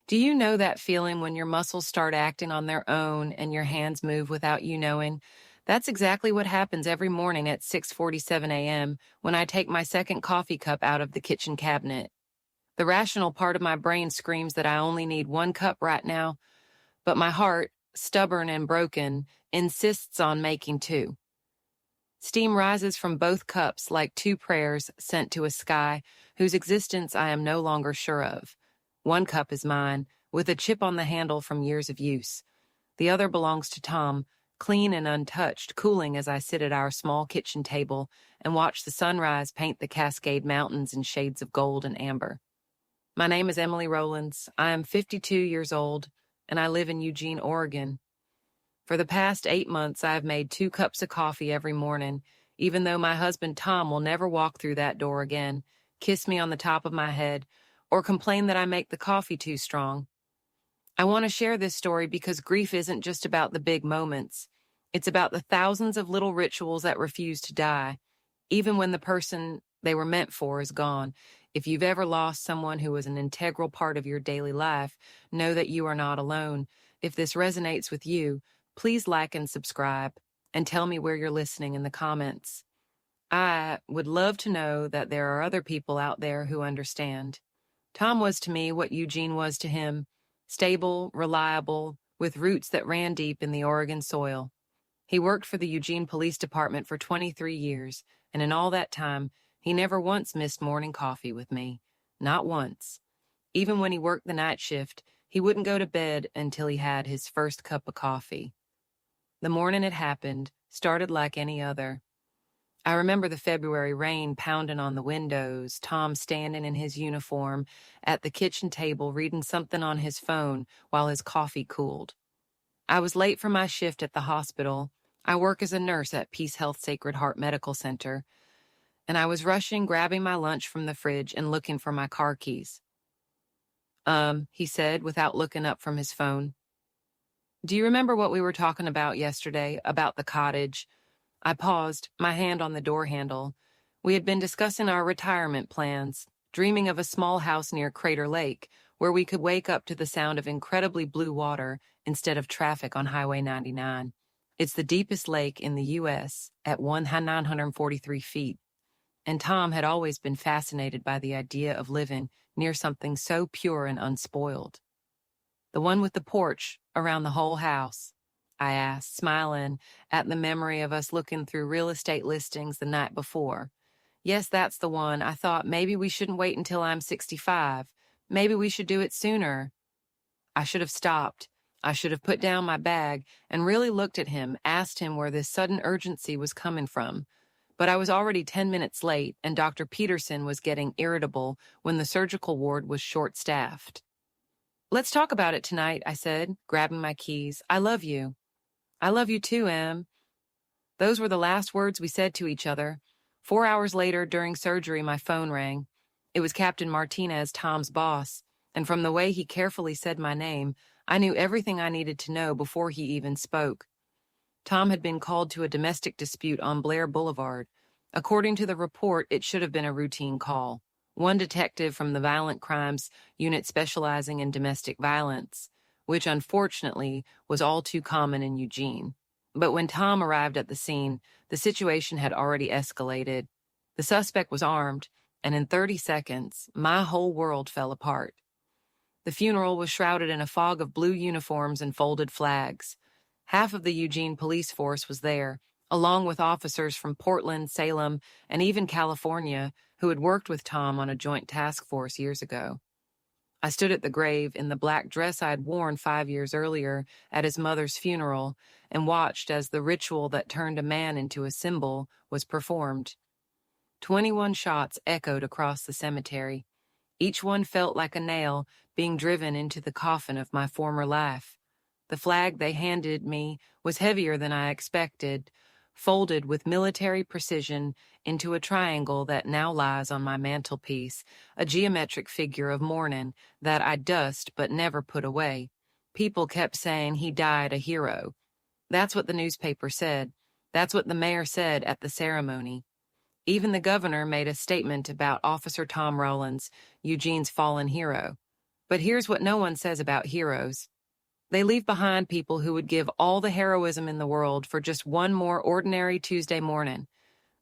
Do you know that feeling when your muscles start acting on their own and your hands move without you knowing? That's exactly what happens every morning at 6:47 a.m. when I take my second coffee cup out of the kitchen cabinet. The rational part of my brain screams that I only need one cup right now, but my heart, stubborn and broken, insists on making two. Steam rises from both cups like two prayers sent to a sky whose existence I am no longer sure of. One cup is mine, with a chip on the handle from years of use. The other belongs to Tom, clean and untouched, cooling as I sit at our small kitchen table and watch the sunrise paint the Cascade Mountains in shades of gold and amber. My name is Emily Rawlins. I am 52 years old, and I live in Eugene, Oregon. For the past 8 months, I have made 2 cups of coffee every morning, even though my husband Tom will never walk through that door again, kiss me on the top of my head, or complain that I make the coffee too strong. I want to share this story because grief isn't just about the big moments. It's about the thousands of little rituals that refuse to die, even when the person they were meant for is gone. If you've ever lost someone who was an integral part of your daily life, know that you are not alone. If this resonates with you, please like and subscribe, and tell me where you're listening in the comments. I would love to know that there are other people out there who understand. Tom was to me what Eugene was to him: stable, reliable, with roots that ran deep in the Oregon soil. He worked for the Eugene Police Department for 23 years, and in all that time, he never once missed morning coffee with me. Not once. Even when he worked the night shift, he wouldn't go to bed until he had his first cup of coffee. The morning it happened started like any other. I remember the February rain pounding on the windows, Tom standing in his uniform at the kitchen table reading something on his phone while his coffee cooled. I was late for my shift at the hospital. I work as a nurse at Peace Health Sacred Heart Medical Center, and I was rushing, grabbing my lunch from the fridge and looking for my car keys. He said without looking up from his phone. Do you remember what we were talking about yesterday, about the cottage? I paused, my hand on the door handle. We had been discussing our retirement plans, dreaming of a small house near Crater Lake, where we could wake up to the sound of incredibly blue water instead of traffic on Highway 99. It's the deepest lake in the U.S. at 943 feet, and Tom had always been fascinated by the idea of living near something so pure and unspoiled. The one with the porch around the whole house? I asked, smiling at the memory of us looking through real estate listings the night before. Yes, that's the one. I thought maybe we shouldn't wait until I'm 65. Maybe we should do it sooner. I should have stopped. I should have put down my bag and really looked at him, asked him where this sudden urgency was coming from. But I was already 10 minutes late, and Dr. Peterson was getting irritable when the surgical ward was short-staffed. Let's talk about it tonight, I said, grabbing my keys. I love you. I love you too, Em. Those were the last words we said to each other. 4 hours later, during surgery, my phone rang. It was Captain Martinez, Tom's boss, and from the way he carefully said my name, I knew everything I needed to know before he even spoke. Tom had been called to a domestic dispute on Blair Boulevard. According to the report, it should have been a routine call. One detective from the Violent Crimes Unit specializing in domestic violence, which unfortunately was all too common in Eugene. But when Tom arrived at the scene, the situation had already escalated. The suspect was armed, and in 30 seconds, my whole world fell apart. The funeral was shrouded in a fog of blue uniforms and folded flags. Half of the Eugene police force was there, along with officers from Portland, Salem, and even California, who had worked with Tom on a joint task force years ago. I stood at the grave in the black dress I'd worn 5 years earlier at his mother's funeral and watched as the ritual that turned a man into a symbol was performed. 21 shots echoed across the cemetery. Each one felt like a nail being driven into the coffin of my former life. The flag they handed me was heavier than I expected, folded with military precision into a triangle that now lies on my mantelpiece, a geometric figure of mourning that I dust but never put away. People kept saying he died a hero. That's what the newspaper said. That's what the mayor said at the ceremony. Even the governor made a statement about Officer Tom Rawlins, Eugene's fallen hero. But here's what no one says about heroes. They leave behind people who would give all the heroism in the world for just one more ordinary Tuesday morning.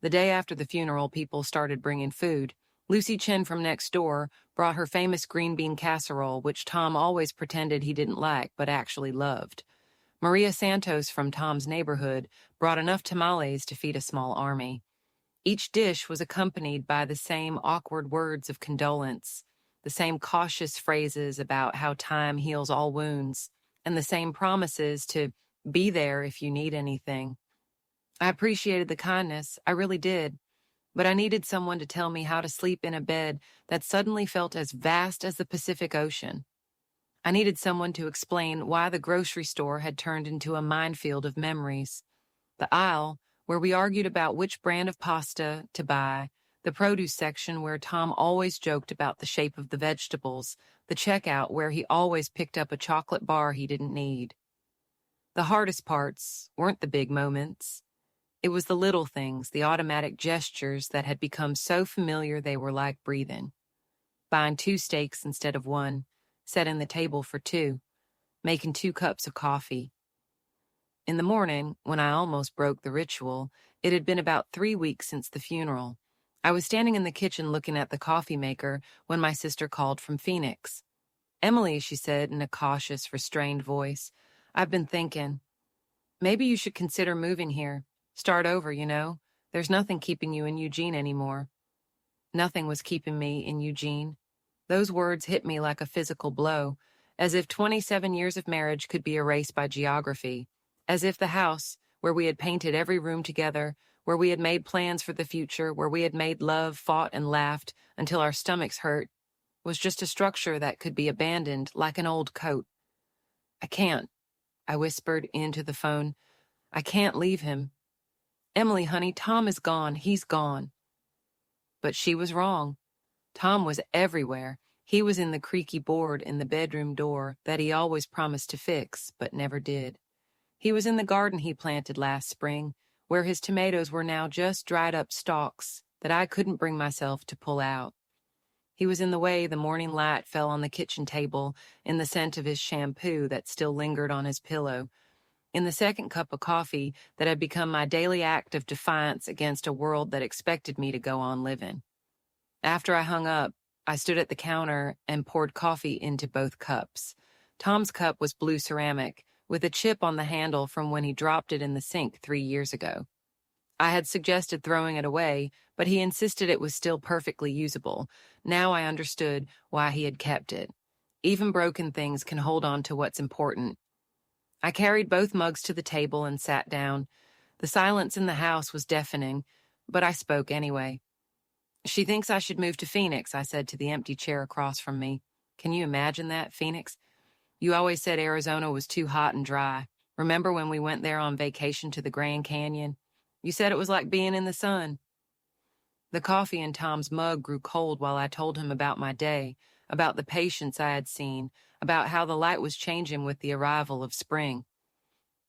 The day after the funeral, people started bringing food. Lucy Chen from next door brought her famous green bean casserole, which Tom always pretended he didn't like but actually loved. Maria Santos from Tom's neighborhood brought enough tamales to feed a small army. Each dish was accompanied by the same awkward words of condolence, the same cautious phrases about how time heals all wounds, and the same promises to be there if you need anything. I appreciated the kindness, I really did, but I needed someone to tell me how to sleep in a bed that suddenly felt as vast as the Pacific Ocean. I needed someone to explain why the grocery store had turned into a minefield of memories. The aisle, where we argued about which brand of pasta to buy, the produce section where Tom always joked about the shape of the vegetables, the checkout where he always picked up a chocolate bar he didn't need. The hardest parts weren't the big moments. It was the little things, the automatic gestures that had become so familiar they were like breathing. Buying 2 steaks instead of 1, setting the table for 2, making 2 cups of coffee. In the morning, when I almost broke the ritual, it had been about 3 weeks since the funeral. I was standing in the kitchen looking at the coffee maker when my sister called from Phoenix. "Emily," she said in a cautious, restrained voice, "I've been thinking. Maybe you should consider moving here. Start over, you know. There's nothing keeping you in Eugene anymore." Nothing was keeping me in Eugene. Those words hit me like a physical blow, as if 27 years of marriage could be erased by geography, as if the house, where we had painted every room together, where we had made plans for the future, where we had made love, fought, and laughed until our stomachs hurt, was just a structure that could be abandoned like an old coat. "I can't," I whispered into the phone. "I can't leave him. Emily, honey, Tom is gone. He's gone." But she was wrong. Tom was everywhere. He was in the creaky board in the bedroom door that he always promised to fix, but never did. He was in the garden he planted last spring, where his tomatoes were now just dried up stalks that I couldn't bring myself to pull out. He was in the way the morning light fell on the kitchen table, in the scent of his shampoo that still lingered on his pillow, in the second cup of coffee that had become my daily act of defiance against a world that expected me to go on living. After I hung up, I stood at the counter and poured coffee into both cups. Tom's cup was blue ceramic, with a chip on the handle from when he dropped it in the sink 3 years ago. I had suggested throwing it away, but he insisted it was still perfectly usable. Now I understood why he had kept it. Even broken things can hold on to what's important. I carried both mugs to the table and sat down. The silence in the house was deafening, but I spoke anyway. "She thinks I should move to Phoenix," I said to the empty chair across from me. "Can you imagine that, Phoenix? You always said Arizona was too hot and dry. Remember when we went there on vacation to the Grand Canyon? You said it was like being in the sun." The coffee in Tom's mug grew cold while I told him about my day, about the patients I had seen, about how the light was changing with the arrival of spring.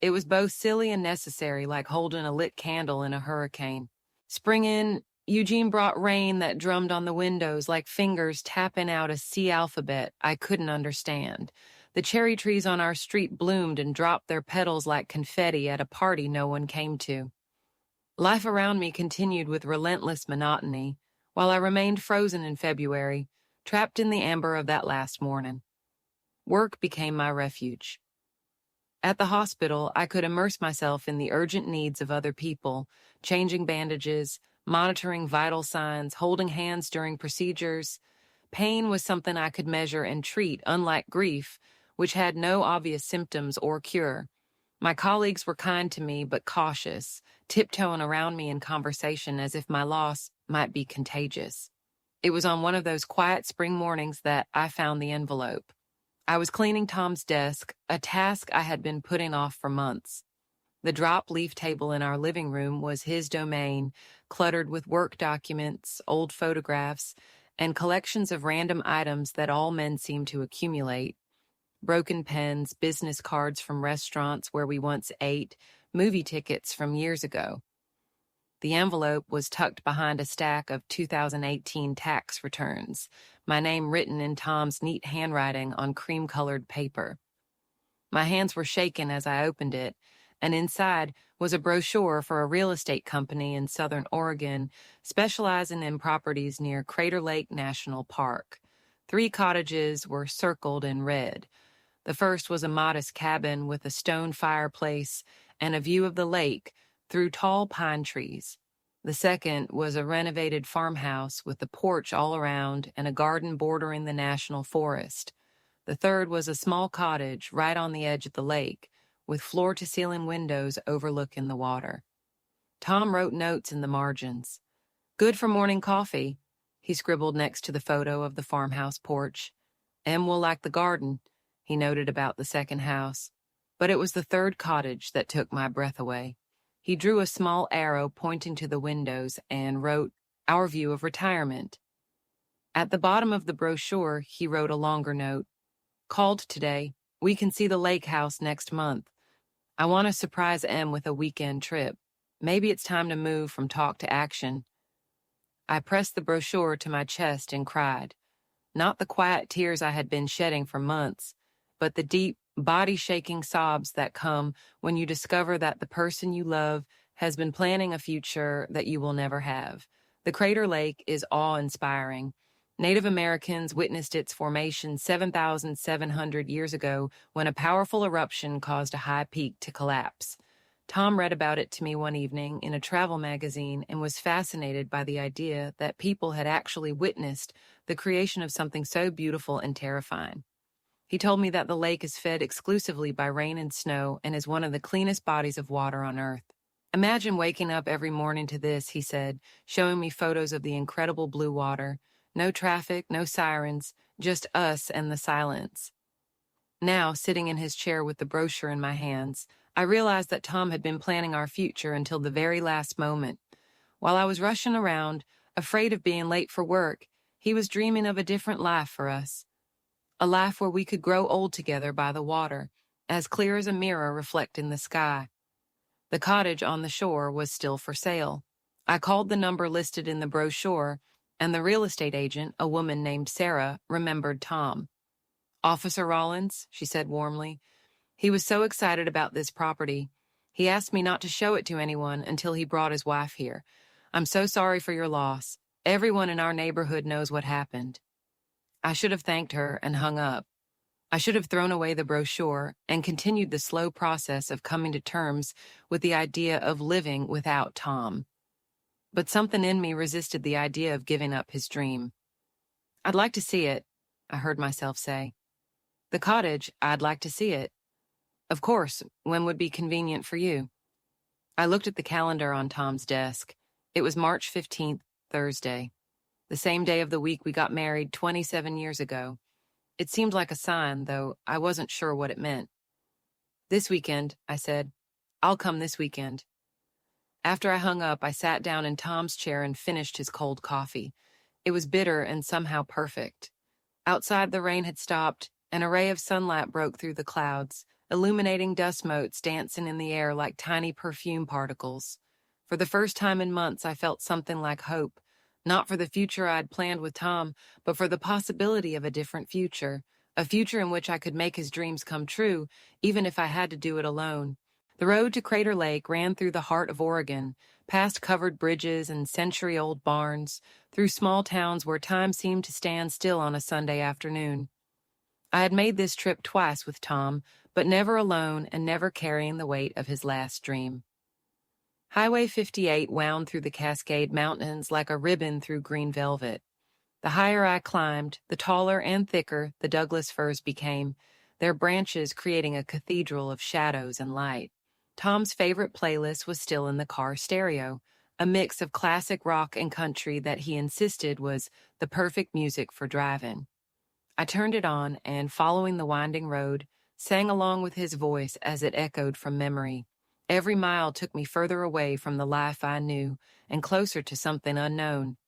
It was both silly and necessary, like holding a lit candle in a hurricane. Spring in, Eugene brought rain that drummed on the windows like fingers tapping out a C alphabet I couldn't understand. The cherry trees on our street bloomed and dropped their petals like confetti at a party no one came to. Life around me continued with relentless monotony, while I remained frozen in February, trapped in the amber of that last morning. Work became my refuge. At the hospital, I could immerse myself in the urgent needs of other people, changing bandages, monitoring vital signs, holding hands during procedures. Pain was something I could measure and treat, unlike grief, which had no obvious symptoms or cure. My colleagues were kind to me, but cautious, tiptoeing around me in conversation as if my loss might be contagious. It was on one of those quiet spring mornings that I found the envelope. I was cleaning Tom's desk, a task I had been putting off for months. The drop leaf table in our living room was his domain, cluttered with work documents, old photographs, and collections of random items that all men seem to accumulate. Broken pens, business cards from restaurants where we once ate, movie tickets from years ago. The envelope was tucked behind a stack of 2018 tax returns, my name written in Tom's neat handwriting on cream-colored paper. My hands were shaking as I opened it, and inside was a brochure for a real estate company in Southern Oregon specializing in properties near Crater Lake National Park. 3 cottages were circled in red. The first was a modest cabin with a stone fireplace and a view of the lake through tall pine trees. The second was a renovated farmhouse with a porch all around and a garden bordering the national forest. The third was a small cottage right on the edge of the lake, with floor-to-ceiling windows overlooking the water. Tom wrote notes in the margins. "Good for morning coffee," he scribbled next to the photo of the farmhouse porch. "M will like the garden," he noted about the second house. But it was the third cottage that took my breath away. He drew a small arrow pointing to the windows and wrote, "Our view of retirement." At the bottom of the brochure, he wrote a longer note. "Called today. We can see the lake house next month. I want to surprise M with a weekend trip. Maybe it's time to move from talk to action." I pressed the brochure to my chest and cried. Not the quiet tears I had been shedding for months, but the deep, body-shaking sobs that come when you discover that the person you love has been planning a future that you will never have. The Crater Lake is awe-inspiring. Native Americans witnessed its formation 7,700 years ago when a powerful eruption caused a high peak to collapse. Tom read about it to me one evening in a travel magazine and was fascinated by the idea that people had actually witnessed the creation of something so beautiful and terrifying. He told me that the lake is fed exclusively by rain and snow and is one of the cleanest bodies of water on Earth. "Imagine waking up every morning to this," he said, showing me photos of the incredible blue water. No traffic, no sirens, just us and the silence. Now, sitting in his chair with the brochure in my hands, I realized that Tom had been planning our future until the very last moment. While I was rushing around, afraid of being late for work, he was dreaming of a different life for us. A life where we could grow old together by the water, as clear as a mirror reflecting the sky. The cottage on the shore was still for sale. I called the number listed in the brochure, and the real estate agent, a woman named Sarah, remembered Tom. "Officer Rawlins," she said warmly. "He was so excited about this property. He asked me not to show it to anyone until he brought his wife here. I'm so sorry for your loss. Everyone in our neighborhood knows what happened." I should have thanked her and hung up. I should have thrown away the brochure and continued the slow process of coming to terms with the idea of living without Tom. But something in me resisted the idea of giving up his dream. "I'd like to see it," I heard myself say. "The cottage, I'd like to see it." "Of course, when would be convenient for you?" I looked at the calendar on Tom's desk. It was March 15th, Thursday, the same day of the week we got married 27 years ago. It seemed like a sign, though I wasn't sure what it meant. "This weekend," I said. "I'll come this weekend." After I hung up, I sat down in Tom's chair and finished his cold coffee. It was bitter and somehow perfect. Outside, the rain had stopped. An ray of sunlight broke through the clouds, illuminating dust motes dancing in the air like tiny perfume particles. For the first time in months, I felt something like hope, not for the future I'd planned with Tom, but for the possibility of a different future, a future in which I could make his dreams come true, even if I had to do it alone. The road to Crater Lake ran through the heart of Oregon, past covered bridges and century-old barns, through small towns where time seemed to stand still on a Sunday afternoon. I had made this trip twice with Tom, but never alone and never carrying the weight of his last dream. Highway 58 wound through the Cascade Mountains like a ribbon through green velvet. The higher I climbed, the taller and thicker the Douglas firs became, their branches creating a cathedral of shadows and light. Tom's favorite playlist was still in the car stereo, a mix of classic rock and country that he insisted was the perfect music for driving. I turned it on and, following the winding road, sang along with his voice as it echoed from memory. Every mile took me further away from the life I knew and closer to something unknown.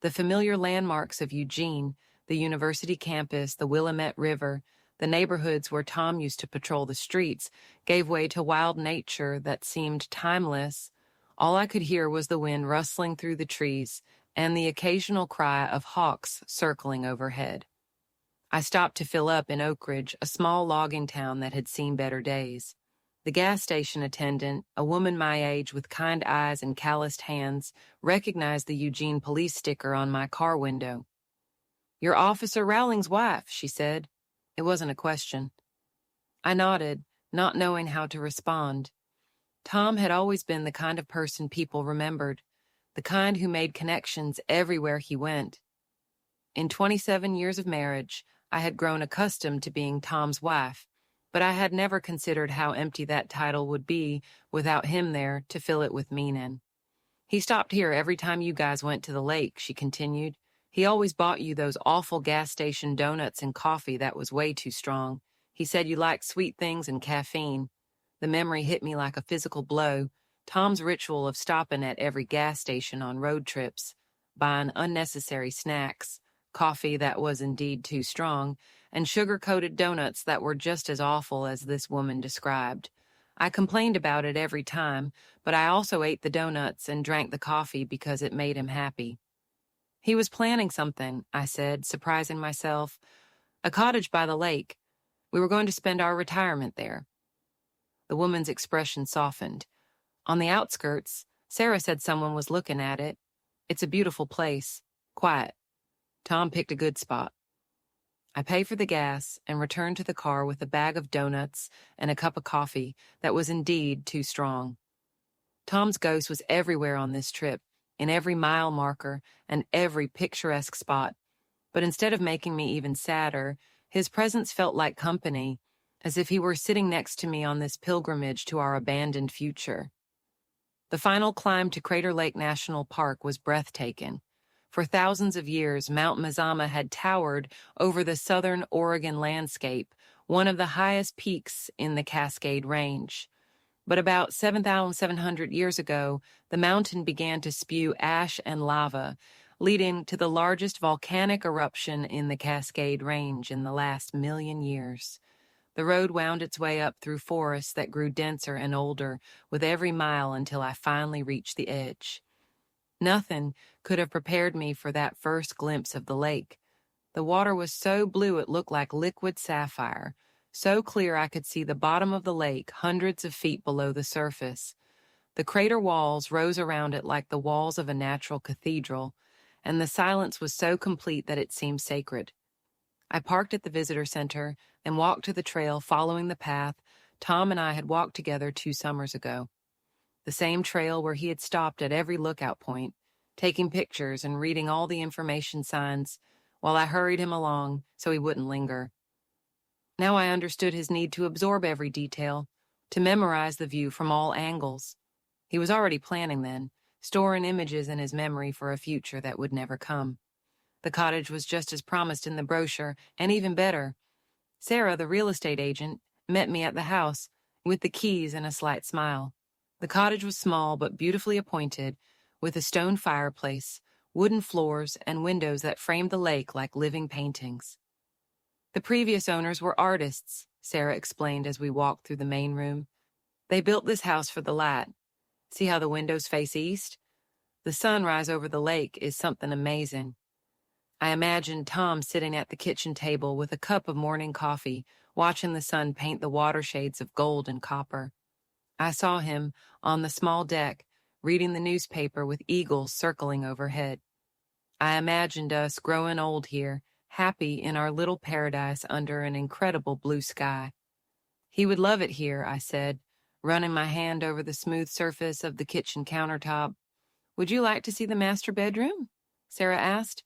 The familiar landmarks of Eugene, the university campus, the Willamette River, the neighborhoods where Tom used to patrol the streets, gave way to wild nature that seemed timeless, All I could hear was the wind rustling through the trees and the occasional cry of hawks circling overhead. I stopped to fill up in Oak Ridge, a small logging town that had seen better days. The gas station attendant, a woman my age with kind eyes and calloused hands, recognized the Eugene police sticker on my car window. "You're Officer Rawlins' wife," she said. It wasn't a question. I nodded, not knowing how to respond. Tom had always been the kind of person people remembered, the kind who made connections everywhere he went. In 27 years of marriage, I had grown accustomed to being Tom's wife, but I had never considered how empty that title would be without him there to fill it with meaning. "He stopped here every time you guys went to the lake," she continued. "He always bought you those awful gas station donuts and coffee that was way too strong. He said you liked sweet things and caffeine." The memory hit me like a physical blow. Tom's ritual of stopping at every gas station on road trips, buying unnecessary snacks, coffee that was indeed too strong, and sugar-coated donuts that were just as awful as this woman described. I complained about it every time, but I also ate the donuts and drank the coffee because it made him happy. "He was planning something," I said, surprising myself. "A cottage by the lake. We were going to spend our retirement there." The woman's expression softened. "On the outskirts, Sarah said someone was looking at it. It's a beautiful place. Quiet. Tom picked a good spot." I paid for the gas and returned to the car with a bag of donuts and a cup of coffee that was indeed too strong. Tom's ghost was everywhere on this trip, in every mile marker and every picturesque spot. But instead of making me even sadder, his presence felt like company, as if he were sitting next to me on this pilgrimage to our abandoned future. The final climb to Crater Lake National Park was breathtaking. For thousands of years, Mount Mazama had towered over the southern Oregon landscape, one of the highest peaks in the Cascade Range. But about 7,700 years ago, the mountain began to spew ash and lava, leading to the largest volcanic eruption in the Cascade Range in the last 1,000,000 years. The road wound its way up through forests that grew denser and older with every mile until I finally reached the edge. Nothing could have prepared me for that first glimpse of the lake. The water was so blue it looked like liquid sapphire, so clear I could see the bottom of the lake hundreds of feet below the surface. The crater walls rose around it like the walls of a natural cathedral, and the silence was so complete that it seemed sacred. I parked at the visitor center and walked to the trail following the path Tom and I had walked together 2 summers ago. The same trail where he had stopped at every lookout point, taking pictures and reading all the information signs, while I hurried him along so he wouldn't linger. Now I understood his need to absorb every detail, to memorize the view from all angles. He was already planning then, storing images in his memory for a future that would never come. The cottage was just as promised in the brochure, and even better. Sarah, the real estate agent, met me at the house with the keys and a slight smile. The cottage was small but beautifully appointed, with a stone fireplace, wooden floors, and windows that framed the lake like living paintings. "The previous owners were artists," Sarah explained as we walked through the main room. "They built this house for the light. See how the windows face east? The sunrise over the lake is something amazing." I imagined Tom sitting at the kitchen table with a cup of morning coffee, watching the sun paint the water shades of gold and copper. I saw him on the small deck, reading the newspaper with eagles circling overhead. I imagined us growing old here, happy in our little paradise under an incredible blue sky. "He would love it here," I said, running my hand over the smooth surface of the kitchen countertop. "Would you like to see the master bedroom?" Sarah asked.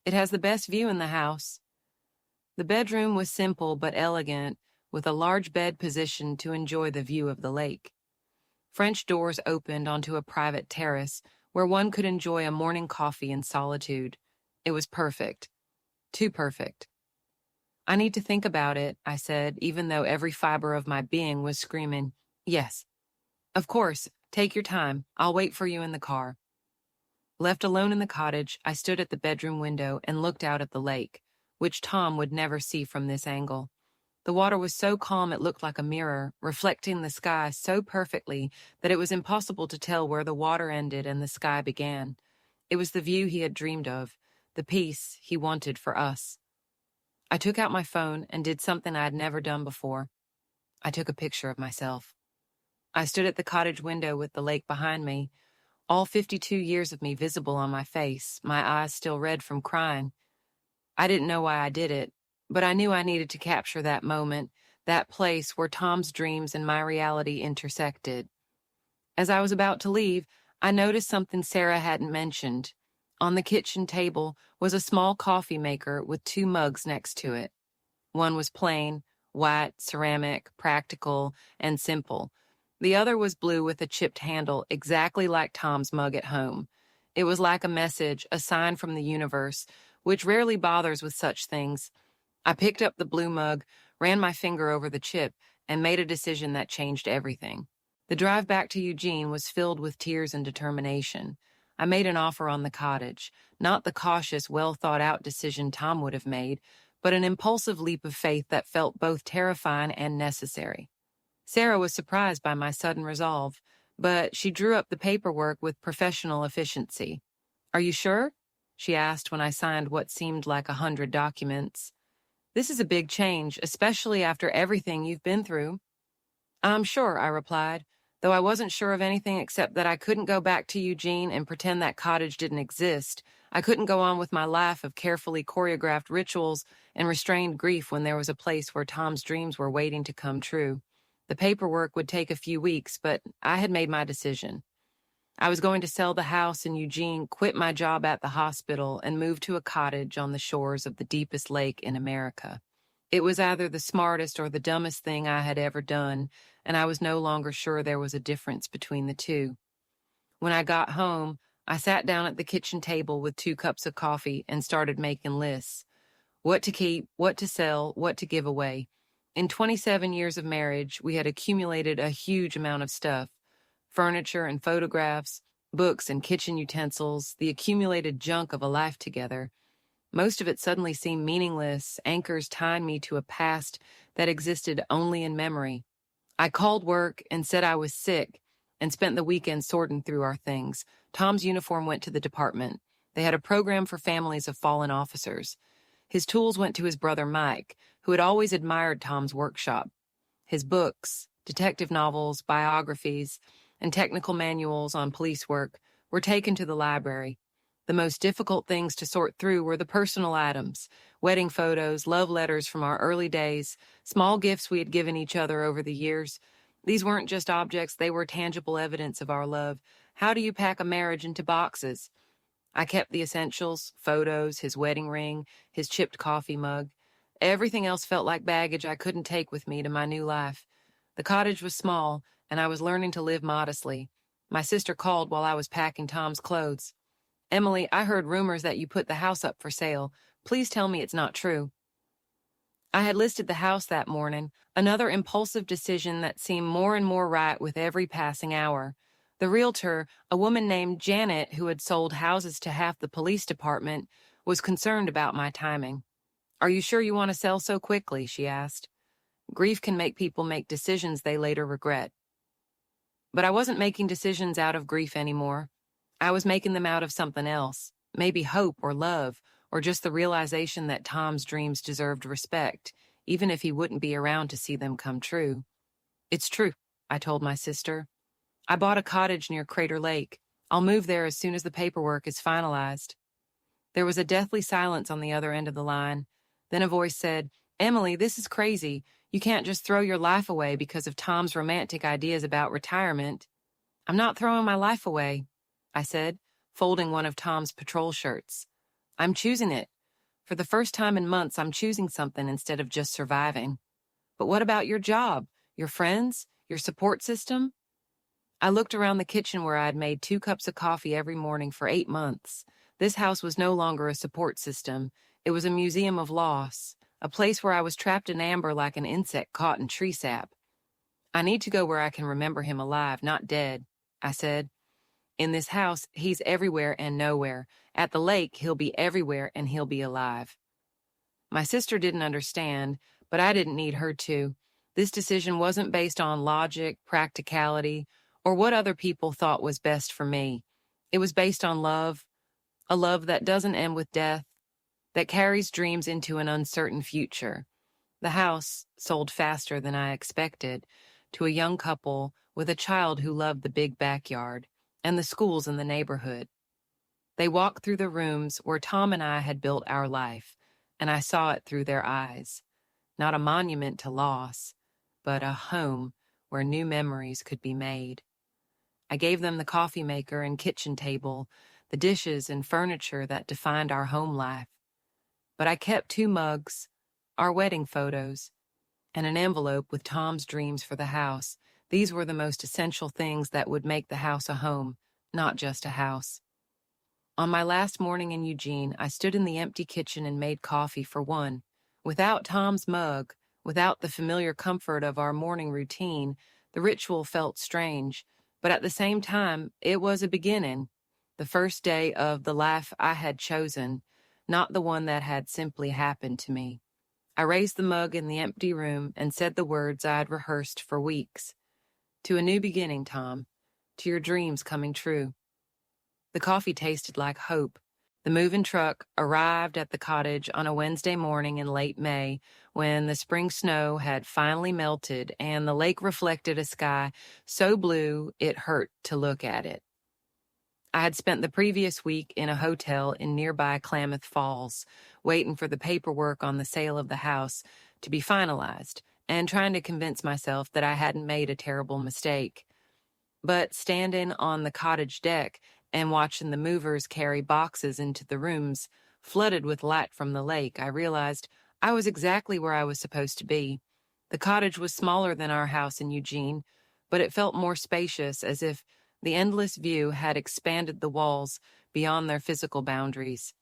"It has the best view in the house." The bedroom was simple but elegant, with a large bed positioned to enjoy the view of the lake. French doors opened onto a private terrace where one could enjoy a morning coffee in solitude. It was perfect. Too perfect. "I need to think about it," I said, even though every fiber of my being was screaming, "Yes." "Of course. Take your time. I'll wait for you in the car." Left alone in the cottage, I stood at the bedroom window and looked out at the lake, which Tom would never see from this angle. The water was so calm it looked like a mirror, reflecting the sky so perfectly that it was impossible to tell where the water ended and the sky began. It was the view he had dreamed of, the peace he wanted for us. I took out my phone and did something I had never done before. I took a picture of myself. I stood at the cottage window with the lake behind me, all 52 years of me visible on my face, my eyes still red from crying. I didn't know why I did it, but I knew I needed to capture that moment, that place where Tom's dreams and my reality intersected. As I was about to leave, I noticed something Sarah hadn't mentioned. On the kitchen table was a small coffee maker with 2 mugs next to it. One was plain, white, ceramic, practical, and simple. The other was blue with a chipped handle, exactly like Tom's mug at home. It was like a message, a sign from the universe, which rarely bothers with such things. I picked up the blue mug, ran my finger over the chip, and made a decision that changed everything. The drive back to Eugene was filled with tears and determination. I made an offer on the cottage, not the cautious, well-thought-out decision Tom would have made, but an impulsive leap of faith that felt both terrifying and necessary. Sarah was surprised by my sudden resolve, but she drew up the paperwork with professional efficiency. "Are you sure?" she asked when I signed what seemed like 100 documents. "This is a big change, especially after everything you've been through." "I'm sure," I replied, though I wasn't sure of anything except that I couldn't go back to Eugene and pretend that cottage didn't exist. I couldn't go on with my life of carefully choreographed rituals and restrained grief when there was a place where Tom's dreams were waiting to come true. The paperwork would take a few weeks, but I had made my decision. I was going to sell the house in Eugene, quit my job at the hospital, and move to a cottage on the shores of the deepest lake in America. It was either the smartest or the dumbest thing I had ever done, and I was no longer sure there was a difference between the two. When I got home, I sat down at the kitchen table with 2 cups of coffee and started making lists. What to keep, what to sell, what to give away. In 27 years of marriage, we had accumulated a huge amount of stuff. Furniture and photographs, books and kitchen utensils, the accumulated junk of a life together. Most of it suddenly seemed meaningless, anchors tying me to a past that existed only in memory. I called work and said I was sick and spent the weekend sorting through our things. Tom's uniform went to the department. They had a program for families of fallen officers. His tools went to his brother Mike, who had always admired Tom's workshop. His books, detective novels, biographies, and technical manuals on police work were taken to the library. The most difficult things to sort through were the personal items, wedding photos, love letters from our early days, small gifts we had given each other over the years. These weren't just objects, they were tangible evidence of our love. How do you pack a marriage into boxes? I kept the essentials, photos, his wedding ring, his chipped coffee mug. Everything else felt like baggage I couldn't take with me to my new life. The cottage was small, and I was learning to live modestly. My sister called while I was packing Tom's clothes. "Emily, I heard rumors that you put the house up for sale. Please tell me it's not true." I had listed the house that morning, another impulsive decision that seemed more and more right with every passing hour. The realtor, a woman named Janet who had sold houses to half the police department, was concerned about my timing. "Are you sure you want to sell so quickly?" she asked. "Grief can make people make decisions they later regret." But I wasn't making decisions out of grief anymore. I was making them out of something else, maybe hope or love, or just the realization that Tom's dreams deserved respect, even if he wouldn't be around to see them come true. "It's true," I told my sister. "I bought a cottage near Crater Lake. I'll move there as soon as the paperwork is finalized." There was a deathly silence on the other end of the line. Then a voice said, "Emily, this is crazy. You can't just throw your life away because of Tom's romantic ideas about retirement." "I'm not throwing my life away," I said, folding one of Tom's patrol shirts. "I'm choosing it. For the first time in months, I'm choosing something instead of just surviving." "But what about your job, your friends, your support system?" I looked around the kitchen where I had made 2 cups of coffee every morning for 8 months. This house was no longer a support system. It was a museum of loss, a place where I was trapped in amber like an insect caught in tree sap. "I need to go where I can remember him alive, not dead," I said. "In this house, he's everywhere and nowhere. At the lake, he'll be everywhere and he'll be alive." My sister didn't understand, but I didn't need her to. This decision wasn't based on logic, practicality, or what other people thought was best for me. It was based on love, a love that doesn't end with death, that carries dreams into an uncertain future. The house sold faster than I expected to a young couple with a child who loved the big backyard and the schools in the neighborhood. They walked through the rooms where Tom and I had built our life, and I saw it through their eyes. Not a monument to loss, but a home where new memories could be made. I gave them the coffee maker and kitchen table, the dishes and furniture that defined our home life. But I kept 2 mugs, our wedding photos, and an envelope with Tom's dreams for the house. These were the most essential things that would make the house a home, not just a house. On my last morning in Eugene, I stood in the empty kitchen and made coffee for one. Without Tom's mug, without the familiar comfort of our morning routine, the ritual felt strange, but at the same time, it was a beginning, the first day of the life I had chosen, not the one that had simply happened to me. I raised the mug in the empty room and said the words I had rehearsed for weeks. To a new beginning, Tom. To your dreams coming true. The coffee tasted like hope. The moving truck arrived at the cottage on a Wednesday morning in late May when the spring snow had finally melted and the lake reflected a sky so blue it hurt to look at it. I had spent the previous week in a hotel in nearby Klamath Falls, waiting for the paperwork on the sale of the house to be finalized and trying to convince myself that I hadn't made a terrible mistake. But standing on the cottage deck and watching the movers carry boxes into the rooms, flooded with light from the lake, I realized I was exactly where I was supposed to be. The cottage was smaller than our house in Eugene, but it felt more spacious, as if the endless view had expanded the walls beyond their physical boundaries.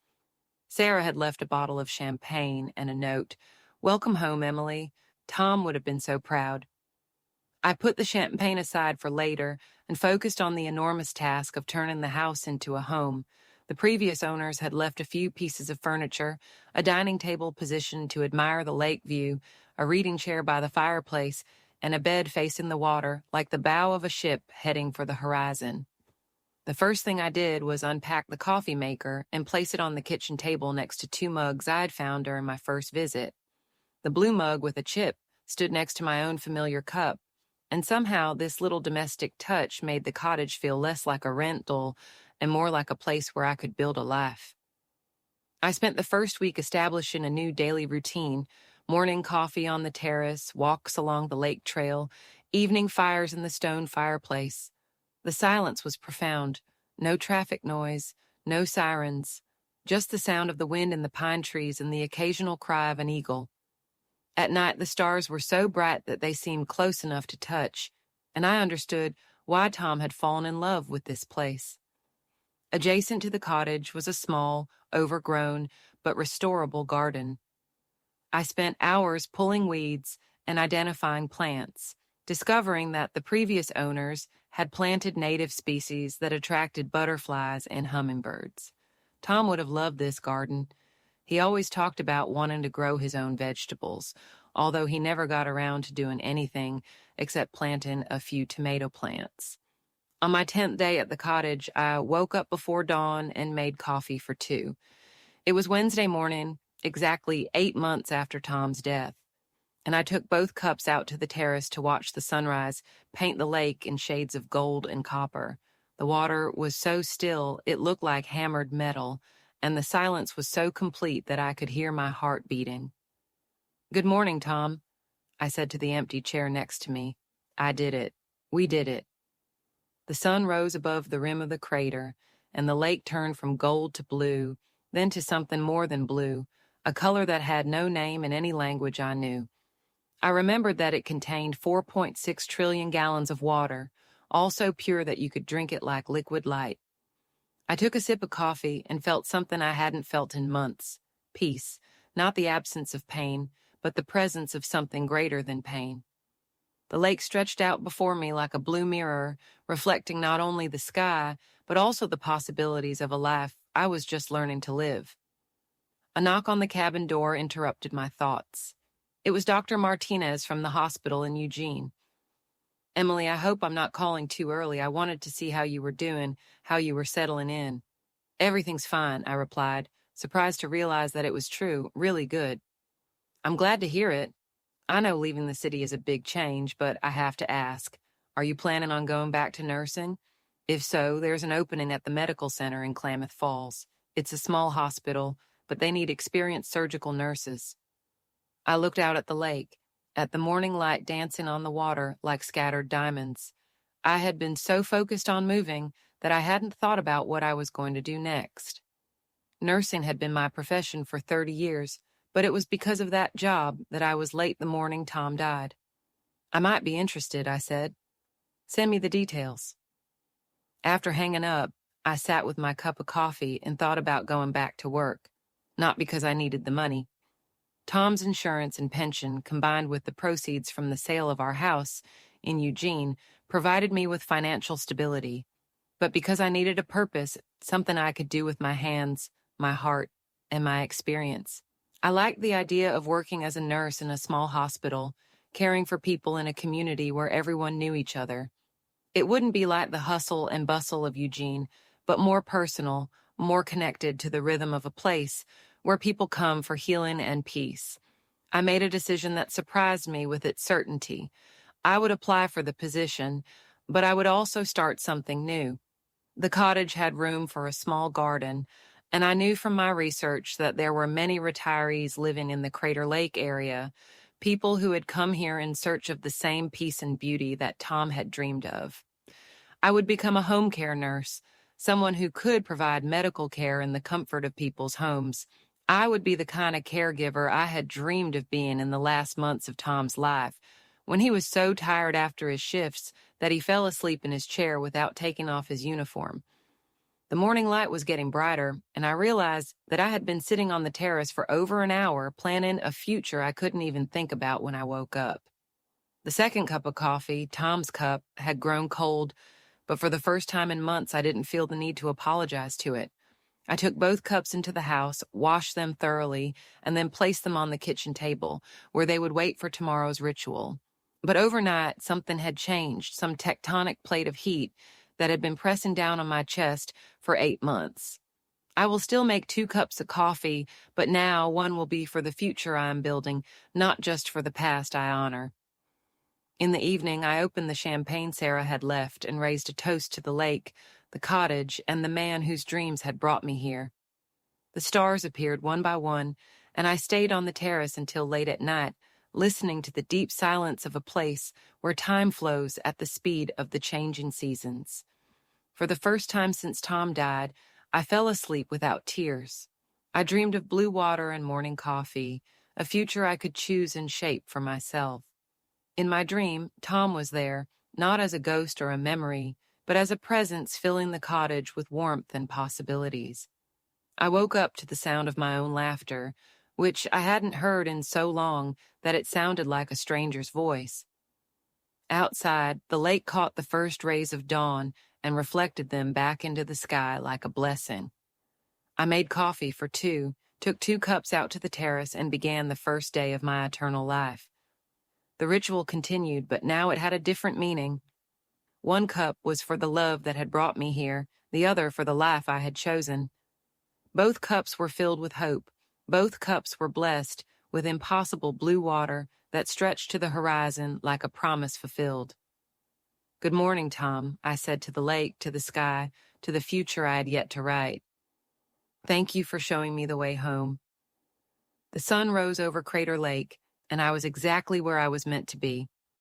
Sarah had left a bottle of champagne and a note. "Welcome home, Emily. Tom would have been so proud." I put the champagne aside for later and focused on the enormous task of turning the house into a home. The previous owners had left a few pieces of furniture, a dining table positioned to admire the lake view, a reading chair by the fireplace, and a bed facing the water like the bow of a ship heading for the horizon. The first thing I did was unpack the coffee maker and place it on the kitchen table next to 2 mugs I'd found during my first visit. The blue mug with a chip stood next to my own familiar cup, and somehow this little domestic touch made the cottage feel less like a rental and more like a place where I could build a life. I spent the first week establishing a new daily routine: morning coffee on the terrace, walks along the lake trail, evening fires in the stone fireplace. The silence was profound. No traffic noise, no sirens, just the sound of the wind in the pine trees and the occasional cry of an eagle. At night, the stars were so bright that they seemed close enough to touch, and I understood why Tom had fallen in love with this place. Adjacent to the cottage was a small, overgrown, but restorable garden. I spent hours pulling weeds and identifying plants, discovering that the previous owners had planted native species that attracted butterflies and hummingbirds. Tom would have loved this garden. He always talked about wanting to grow his own vegetables, although he never got around to doing anything except planting a few tomato plants. On my 10th day at the cottage, I woke up before dawn and made coffee for 2. It was Wednesday morning, exactly 8 months after Tom's death, and I took both cups out to the terrace to watch the sunrise paint the lake in shades of gold and copper. The water was so still it looked like hammered metal, and the silence was so complete that I could hear my heart beating. "Good morning, Tom," I said to the empty chair next to me. I did it. We did it. The sun rose above the rim of the crater, and the lake turned from gold to blue, then to something more than blue, a color that had no name in any language I knew. I remembered that it contained 4.6 trillion gallons of water, all so pure that you could drink it like liquid light. I took a sip of coffee and felt something I hadn't felt in months: peace, not the absence of pain, but the presence of something greater than pain. The lake stretched out before me like a blue mirror, reflecting not only the sky, but also the possibilities of a life I was just learning to live. A knock on the cabin door interrupted my thoughts. It was Dr. Martinez from the hospital in Eugene. Emily, I hope I'm not calling too early. I wanted to see how you were doing, how you were settling in. Everything's fine, I replied, surprised to realize that it was true, really good. I'm glad to hear it. I know leaving the city is a big change, but I have to ask, are you planning on going back to nursing? If so, there's an opening at the medical center in Klamath Falls. It's a small hospital, but they need experienced surgical nurses. I looked out at the lake, at the morning light dancing on the water like scattered diamonds. I had been so focused on moving that I hadn't thought about what I was going to do next. Nursing had been my profession for 30 years, but it was because of that job that I was late the morning Tom died. I might be interested, I said. Send me the details. After hanging up, I sat with my cup of coffee and thought about going back to work, not because I needed the money. Tom's insurance and pension, combined with the proceeds from the sale of our house in Eugene, provided me with financial stability. But because I needed a purpose, something I could do with my hands, my heart, and my experience. I liked the idea of working as a nurse in a small hospital, caring for people in a community where everyone knew each other. It wouldn't be like the hustle and bustle of Eugene, but more personal, more connected to the rhythm of a place where people come for healing and peace. I made a decision that surprised me with its certainty. I would apply for the position, but I would also start something new. The cottage had room for a small garden, and I knew from my research that there were many retirees living in the Crater Lake area, people who had come here in search of the same peace and beauty that Tom had dreamed of. I would become a home care nurse, someone who could provide medical care in the comfort of people's homes. I would be the kind of caregiver I had dreamed of being in the last months of Tom's life, when he was so tired after his shifts that he fell asleep in his chair without taking off his uniform. The morning light was getting brighter, and I realized that I had been sitting on the terrace for over an hour planning a future I couldn't even think about when I woke up. The second cup of coffee, Tom's cup, had grown cold, but for the first time in months I didn't feel the need to apologize to it. I took both cups into the house, washed them thoroughly, and then placed them on the kitchen table, where they would wait for tomorrow's ritual. But overnight, something had changed, some tectonic plate of heat that had been pressing down on my chest for 8 months. I will still make 2 cups of coffee, but now one will be for the future I am building, not just for the past I honor. In the evening, I opened the champagne Sarah had left and raised a toast to the lake, the cottage, and the man whose dreams had brought me here. The stars appeared one by one, and I stayed on the terrace until late at night, listening to the deep silence of a place where time flows at the speed of the changing seasons. For the first time since Tom died, I fell asleep without tears. I dreamed of blue water and morning coffee, a future I could choose and shape for myself. In my dream, Tom was there, not as a ghost or a memory, but as a presence filling the cottage with warmth and possibilities. I woke up to the sound of my own laughter, which I hadn't heard in so long that it sounded like a stranger's voice. Outside, the lake caught the first rays of dawn and reflected them back into the sky like a blessing. I made coffee for 2, took 2 cups out to the terrace, and began the first day of my eternal life. The ritual continued, but now it had a different meaning. 1 cup was for the love that had brought me here, the other for the life I had chosen. Both cups were filled with hope. Both cups were blessed with impossible blue water that stretched to the horizon like a promise fulfilled. Good morning, Tom, I said to the lake, to the sky, to the future I had yet to write. Thank you for showing me the way home. The sun rose over Crater Lake, and I was exactly where I was meant to be,